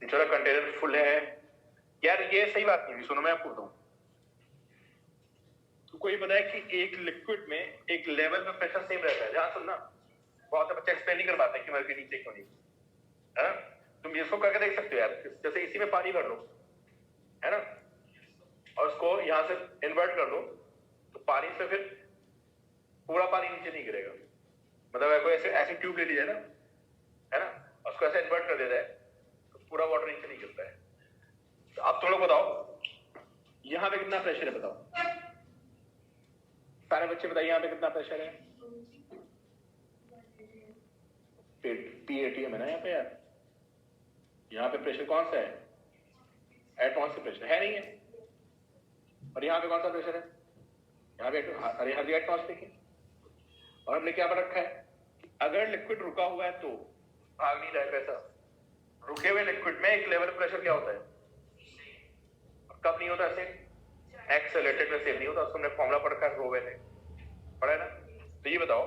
चलो कंटेनर फुल है यार, ये सही बात नहीं, सुनो मैं आपको बताऊं, आपको ये पता है कि एक लिक्विड में एक लेवल पे प्रेशर सेम रहता है। ध्यान सुनना, बहुत से बच्चे एक्सप्लेन नहीं कर पाते कि मर्क्यूरी नीचे क्यों नहीं है ना। तुम इसको करके देख सकते हो यार, जैसे इसी में पानी भर लो है ना, और उसको यहाँ से इन्वर्ट कर दो, तो पानी से फिर पूरा पानी नीचे नहीं गिरेगा। मतलब कोई ऐसे ऐसी ट्यूब ले ली है ना, उसको ऐसे इन्वर्ट कर देता है तो पूरा वाटर नीचे नहीं गिरता है। तो अब तुम लोग बताओ यहाँ पे कितना प्रेशर है, बताओ सारे बच्चे बताइए यहाँ पे कितना प्रेशर है। PATM है ना यहाँ पे यार, यहाँ पे प्रेशर कौन सा है, एटमॉस्फेरिक प्रेशर है नहीं है। और यहाँ पे कौन सा प्रेशर है, यहाँ पे अरे हर जगह एटमॉस्फेरिक है। और हमने क्या पढ़ रखा है, अगर लिक्विड रुका हुआ है तो भाग नहीं रहा है पैसा। रुके हुए लिक्विड में एक लेवल प्रेशर क्या होता है, कब नहीं होता ऐसे, एक्सेलरेटेड में सेम नहीं होता। उसको हमने फॉर्मूला पढ़ रखा है, रो ने पढ़ा है ना। तो ये बताओ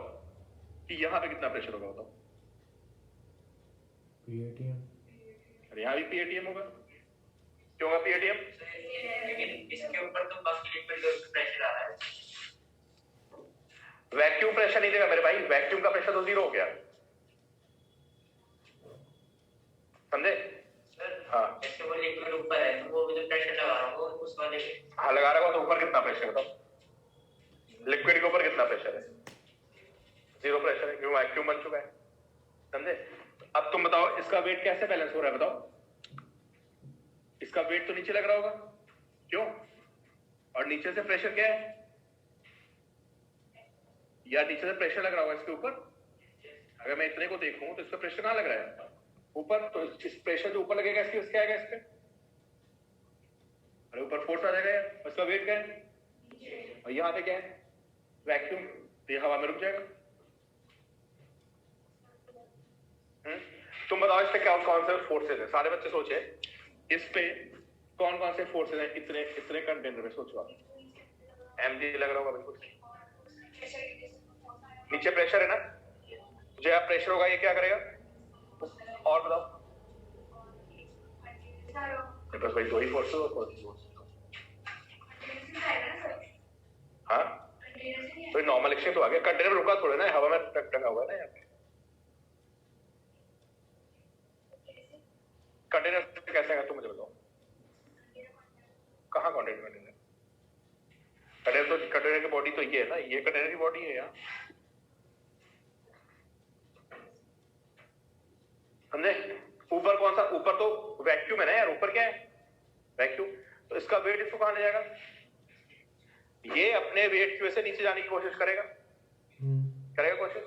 कि यहाँ पे कितना प्रेशर होगा, बताओ। PATM। अरे यहाँ भी PATM होगा, क्यों होगा PATM? लेकिन इसके ऊपर तो बाकी लिक्विड का प्रेशर आ रहा है। वैक्यूम प्रेशर नहीं देगा मेरे भाई, वैक्यूम का प्रेशर तो 0 हो गया, समझे? हाँ, जैसे वो लिक्विड ऊपर है तो वो भी तो प्रेशर लगा रहा होगा उस वाले पे। हाँ लगा रहा होगा, तो ऊपर कितना प्रेशर बताओ, लिक्विड के ऊपर कितना प्रेशर है, 0 प्रेशर है, क्योंकि वैक्यूम बन चुका है, समझे? अब तुम बताओ इसका वेट कैसे बैलेंस हो रहा है, बताओ। इसका वेट तो नीचे लग रहा होगा, क्यों? और नीचे से प्रेशर क्या है, या नीचे से प्रेशर लग रहा होगा इसके ऊपर। अगर मैं इतने को देखूं तो इसका प्रेशर कहाँ लग रहा है, ऊपर। तो इस प्रेशर जो ऊपर लगेगा इसके क्या आएगा, इसके अरे ऊपर फोर्स आ जाएगा यार। उसका वेट क्या है, और यहाँ पे क्या है, वैक्यूम, तो ये हवा में रुक जाएगा। तुम बताओ इस पे क्या कौन से फोर्सेज है, सारे बच्चे सोचे इस पे कौन कौन से फोर्सेज हैं, इतने इतने कंटेनर में, सोचो आप। mg लग रहा होगा बिल्कुल, नीचे प्रेशर है ना, जो यहाँ प्रेशर होगा ये क्या करेगा, और बताओ। बस भाई 2 ही फोर्स हो, हाँ तो नॉर्मल एक्सचेंज तो आ गया, कंटेनर रुका थोड़ा ना, हवा में टंगा हुआ है ना यहाँ पे। कंटेनर कैसे आएगा तुम मुझे बताओ, कहाँ कंटेनर कंटेनर तो कंटेनर की बॉडी तो ये है ना, ये कंटेनर की बॉडी है यहाँ, समझे? ऊपर कौन सा, ऊपर तो वैक्यूम है ना यार, ऊपर क्या है, वैक्यूम। तो इसका वेट इसको कहाँ ले जाएगा, ये अपने वेट की वजह से नीचे जाने की कोशिश करेगा, करेगा कोशिश,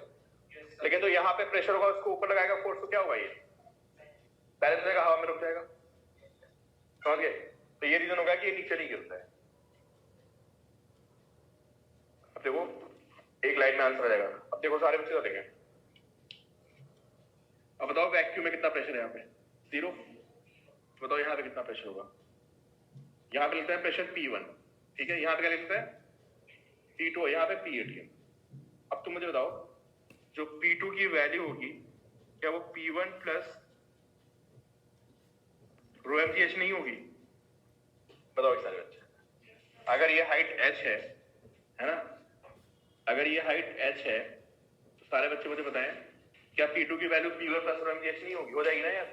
लेकिन तो यहाँ पे प्रेशर होगा, उसको ऊपर लगाएगा फोर्स, तो क्या होगा, ये बैलेंस हो जाएगा, हवा में रुक जाएगा, समझ गए? तो ये रीजन होगा कि ये नीचे नहीं गिरता है। अब देखो एक लाइन में आंसर आ जाएगा। अब देखो सारे बच्चे देखेंगे, अब बताओ वैक्यूम में कितना प्रेशर है, यहाँ पे 0। बताओ यहाँ पे कितना प्रेशर होगा, यहाँ पे लिखता है प्रेशर P1, ठीक है, यहाँ पे क्या लिखता है P2, यहाँ पे PATM। अब तुम मुझे बताओ जो P2 की वैल्यू होगी, क्या वो P1 प्लस ρmgh नहीं होगी, बताओ सारे बच्चे। अगर ये हाइट h है ना, अगर ये हाइट h है तो सारे बच्चे मुझे बताएं क्या P2 की वैल्यू P1 प्लस ρmgh नहीं होगी, हो जाएगी ना यार,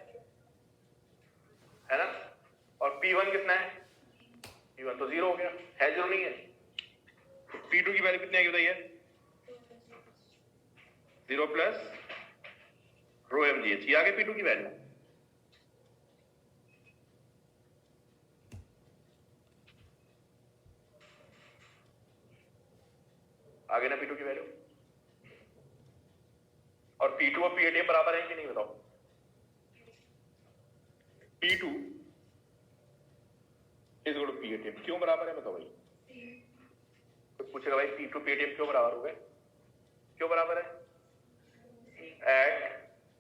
है ना? और P1 कितना है, P1 तो 0 हो गया, है 0 नहीं है, तो P2 की वैल्यू कितनी आएगी बताइए, 0 प्लस ρmgh, ये आगे P2 की वैल्यू। आगे ना P2 की वैल्यू, और P2 और PATM बराबर है कि नहीं बताओ। P2 is equal to PATM, क्यों बराबर है बताओ भाई। तो पूछेगा भाई P2 PATM क्यों बराबर हो गए, क्यों बराबर है, एट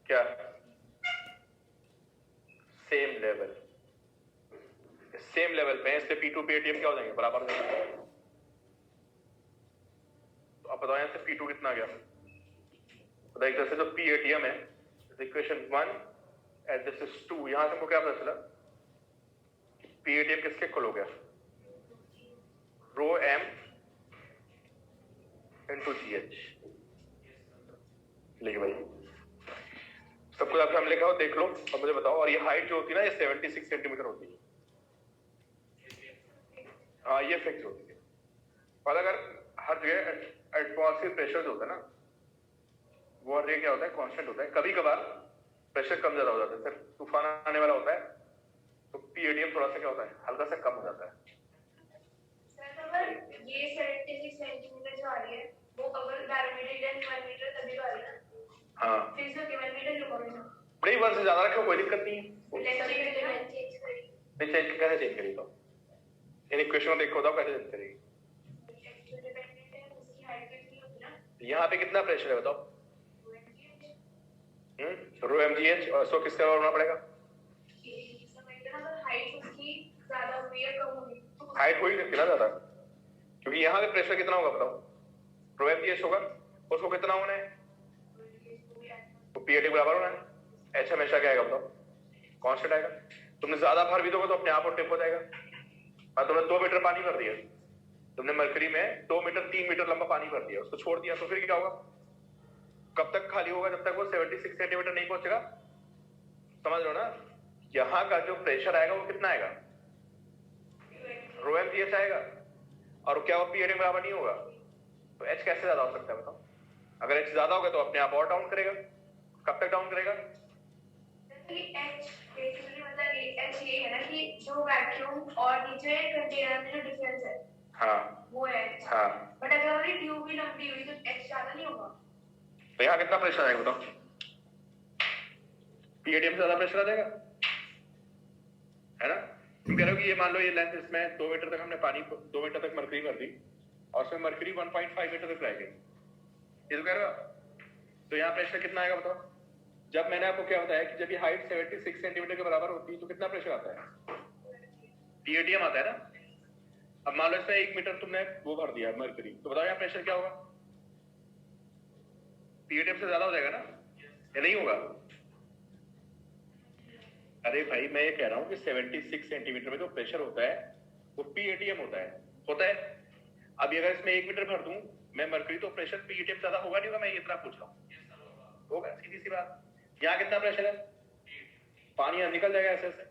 क्या सेम लेवल, सेम लेवल पे इससे P2 PATM क्या हो जाएंगे, बराबर हो जाएंगे। तो अब बताओ यहाँ से P2 कितना आ गया, तो एक तरह से जो PATM है, इक्वेशन 1 एंड दिस इज 2, यहां से हमको क्या पता चला, PATM किसके इक्वल हो गया, ρm GH। लिख भाई, सब कुछ आपके हम लिखा हो, देख लो और मुझे बताओ। और ये हाइट जो होती है ना, ये 76 सेंटीमीटर होती है। हाँ, ये फिक्स होती है। और अगर हर जगह एटमॉस्फेयर प्रेशर जो होता है ना, वो हर जगह क्या होता है, कांस्टेंट होता है। कभी कभार प्रेशर कम ज्यादा हो जाता है, सर तूफान आने वाला होता है तो PADM थोड़ा सा क्या होता है, हल्का सा कम हो जाता है। ये 76 सेंटीमीटर जो आ रही है, वो अगर बैरोमीटर 1 मीटर तभी आ रही है ना। हाँ, फिर से 1 मीटर जो करेगा बड़ी 1 से ज्यादा रखो, कोई दिक्कत नहीं है। चेंज चेंज कैसे चेंज करेगी तो इन इक्वेशन को देखो, बताओ कैसे चेंज करेगी। यहाँ पे कितना प्रेशर है बताओ? रो MGH। और इसको किससे होना पड़ेगा? हाइट हो ही सकती ना ज्यादा, क्योंकि यहाँ पे प्रेशर कितना होगा बताओ? रो MGH होगा, उसको कितना होना है? तो PAD बराबर होना है। H हमेशा क्या आएगा बताओ? कांस्टेंट आएगा। तुमने ज्यादा भर भी दोगे तो अपने आप और टिप हो जाएगा। और तुमने 2 मीटर पानी भर दिया, तुमने मरकरी में 2 मीटर 3 मीटर लंबा पानी भर दिया, उसको छोड़ दिया, तो फिर क्या होगा? कब तक खाली होगा? जब तक वो 76 सेंटीमीटर नहीं पहुंचेगा। समझ लो ना, यहाँ का जो प्रेशर आएगा वो कितना आएगा? रो MGH आएगा। और क्या वो PAD बराबर नहीं होगा? तो H कैसे ज्यादा हो सकता है बताओ? अगर H ज्यादा होगा तो अपने आप और डाउन करेगा। कब तक डाउन करेगा? H ये है ना कि जो वैक्यूम और नीचे कंटेनर में जो डिफरेंस है, हाँ वो है। हाँ, बट अगर हमारी ट्यूब भी लंबी हुई तो H ज्यादा नहीं होगा। तो यहाँ कितना प्रेशर आएगा बताओ? PADM से ज्यादा प्रेशर आ जाएगा, है ना? तुम कह रहे हो कि ये मान लो ये लेंथ, इसमें 2 मीटर तक हमने पानी 2 मीटर तक मरकरी भर दी और उसमें मरकरी 1.5 मीटर तक रह गई, ये तो कह रहे हो। तो यहाँ प्रेशर कितना आएगा बताओ? जब मैंने आपको क्या बताया कि जब ये हाइट 76 सेंटीमीटर के बराबर होती है तो कितना प्रेशर आता है? PADM आता है ना। अब मान लो इसमें 1 मीटर तुमने वो भर दिया मरकरी, तो बताओ यहाँ प्रेशर क्या होगा? PADM से ज्यादा हो जाएगा ना, या नहीं होगा? अरे भाई, मैं ये कह रहा हूँ कि 76 सेंटीमीटर में जो प्रेशर होता है वो PADM होता है। अब अगर इसमें 1 मीटर भर दूं मैं मरकरी, तो प्रेशर PADM ज्यादा होगा नहीं होगा? मैं ये इतना पूछ रहा हूँ। होगा, सीधी सी बात। यहाँ कितना प्रेशर है? पानी यहाँ निकल जाएगा ऐसे ऐसे।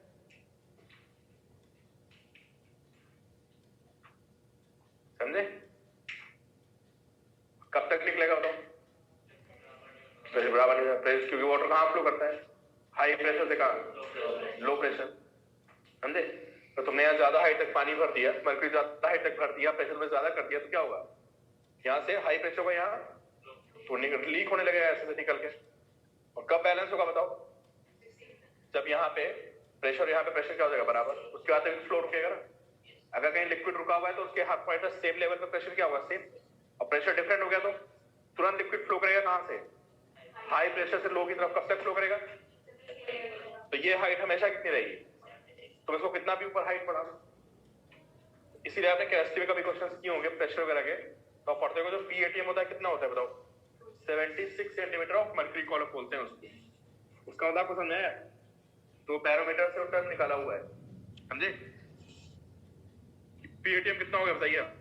समझे? कब तक निकलेगा बताओ? प्रेशर बराबर नहीं होगा, प्रेशर, क्योंकि वाटर कहाँ फ्लो करता है? हाई प्रेशर से कहाँ? Low pressure. समझे? तो तुमने यहाँ ज्यादा हाइट तक पानी भर दिया, मरकरी ज्यादा हाइट तक भर दिया, प्रेशर में ज्यादा कर दिया, तो क्या होगा? यहाँ से हाई प्रेशर होगा, यहाँ तो लीक होने लगेगा ऐसे से निकल के। और कब बैलेंस होगा बताओ? जब यहाँ पे प्रेशर क्या हो जाएगा बराबर, उसके बाद फ्लो रुकेगा ना। अगर कहीं लिक्विड रुका हुआ है तो उसके हाथ पॉइंट सेम लेवल पे प्रेशर क्या होगा? सेम। और प्रेशर डिफरेंट हो गया तो तुरंत लिक्विड फ्लो करेगा कहां से? हाई प्रेशर से लो की तरफ। कब तक फ्लो करेगा? तो ये हाइट हमेशा कितनी रहेगी? तुम इसको कितना भी ऊपर हाइट बढ़ा दो। इसीलिए आपने केमिस्ट्री में कभी क्वेश्चंस किए होंगे प्रेशर वगैरह के, तो आप पढ़ते हो जो PADM होता है कितना होता है बताओ? 76 सेंटीमीटर ऑफ मर्क्यूरी कॉलम बोलते हैं उसको। उसका मतलब आपको समझ आया? तो बैरोमीटर से उत्तर निकाला हुआ है, समझे? PADM कितना हो गया बताइए आप?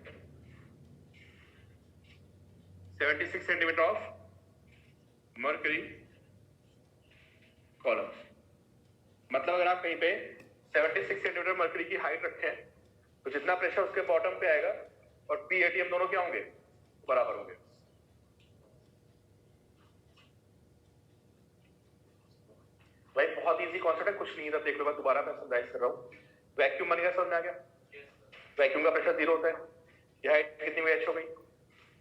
76 सेंटीमीटर ऑफ मर्क्यूरी कॉलम। मतलब अगर आप कहीं पे 76 सेंटीमीटर मर्क्यूरी की हाइट रखें तो जितना प्रेशर उसके बॉटम पे आएगा और PADM दोनों क्या होंगे? बराबर होंगे। भाई बहुत इजी कॉन्सेप्ट है, कुछ नहीं था, देख लो। मैं दोबारा मैं समझाइज कर रहा हूँ। वैक्यूम बन गया, समझ में आ गया? वैक्यूम का प्रेशर 0 होता है। ये हाइट कितनी हुई? H हो गई,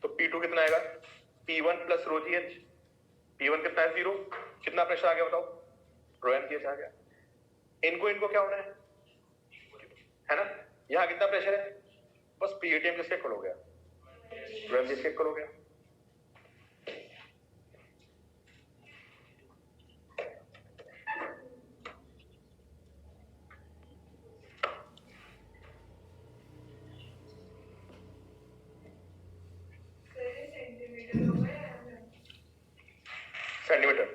तो P2 कितना आएगा? P1 प्लस रो GH। P1 कितना है? 0। कितना प्रेशर आ गया बताओ? रो MGH आ गया। इनको क्या होना है ना? यहाँ कितना प्रेशर है? बस PADM किसके इक्वल हो गया? रो MGH के इक्वल हो गया। सेंटीमीटर।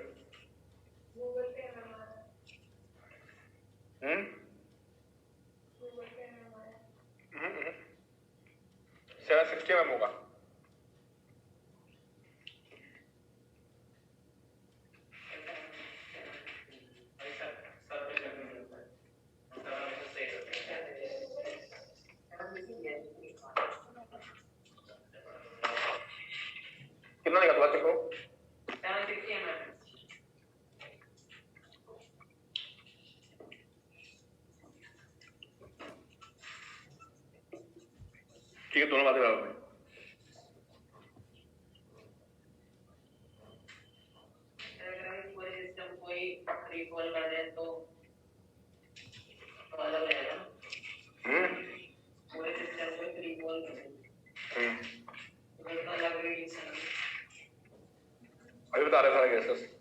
सेवन 60 mm होगा। दोनों बातें बराबर हैं। अगर हम पूरे सिस्टम को ही रिकॉल कर दें तो अलग हो जाएगा। पूरे सिस्टम को रिकॉल कर दें तो फिर तो अलग रिलेशन है। अभी बता रहे सारे केसेस।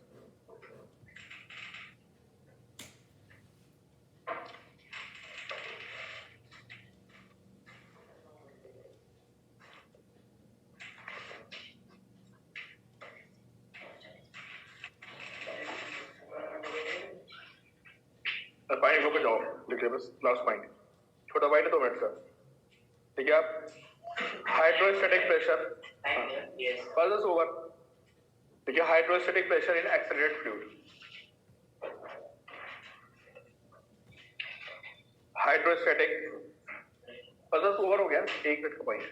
पॉइंट होकर जाओ, लिखिए बस लास्ट पॉइंट, छोटा पॉइंट है 2 मिनट का। ठीक है, आप हाइड्रोस्टैटिक प्रेशर बस ओवर। ठीक है, hydrostatic pressure in accelerated fluid. Hydrostatic बस ओवर हो गया, 1 मिनट का पॉइंट,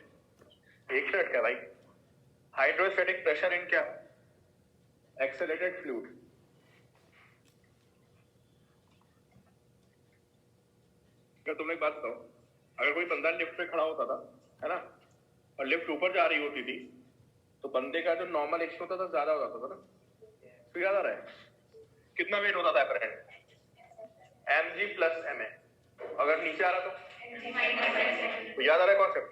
1 मिनट का भाई। हाइड्रोस्टैटिक प्रेशर इन क्या, एक्सेलरेटेड फ्लूइड। तुमने एक बात बताओ, अगर कोई बंदा लिफ्ट पे खड़ा होता था, है ना, और लिफ्ट ऊपर जा रही होती थी, तो बंदे का जो नॉर्मल एक्शन होता था ज्यादा हो जाता था ना, तो याद आ रहा है कितना वेट होता था अपेरेंट, mg प्लस ma। अगर नीचे आ रहा तो याद आ रहा है कॉन्सेप्ट।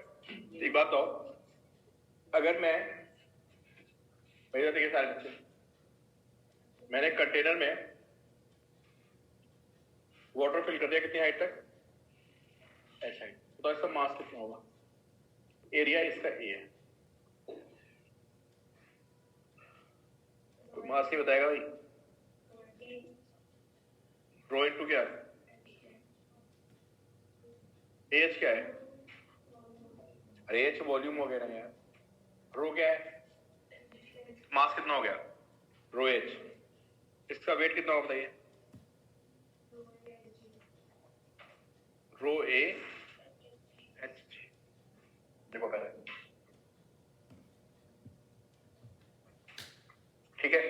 एक बात बताओ, अगर मैं भैया देखिए सारे बच्चे, मैंने कंटेनर में वाटर फिल कर दिया, कितनी हाइट तक, ऐसा ही, तो इसका मास कितना होगा, एरिया इसका ए है, तो मास नहीं बताएगा भाई, रो इनटू क्या, एच क्या है, अरे एच वॉल्यूम हो गया ना यार, रो क्या है, मास कितना हो गया, रो एच, इसका वेट कितना होगा बताइए, रो ए एच। देखो पहले, ठीक है,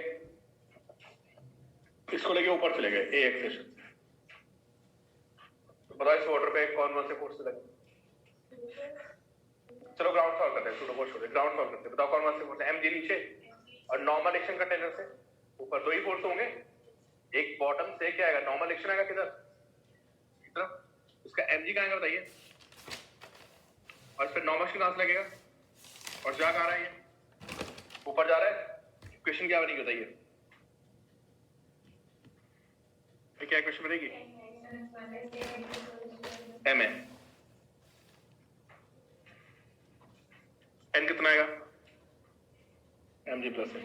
इसको लेके ऊपर चले गए ए एक्सेशन, तो बताओ इस वाटर पे कौन से फोर्स से लगे, चलो ग्राउंड सॉल्व करते हैं, सूडो फोर्स छोड़िए, ग्राउंड सॉल्व करते हैं, बताओ कौन से फोर्स है, mg नीचे और नॉर्मल एक्शन कंटेनर से ऊपर, 2 ही फोर्स होंगे, एक बॉटम से क्या आएगा, नॉर्मल एक्शन आएगा किधर, इधर, उसका mg कहां आएगा बताइए, और इस पे नॉर्मल एक्शन कहां से लगेगा, और जा कहां रहा है, ये ऊपर जा रहा है, इक्वेशन क्या बनेगी बताइए, क्या इक्वेशन बनेगी, ma, n कितना आएगा, mg प्लस है,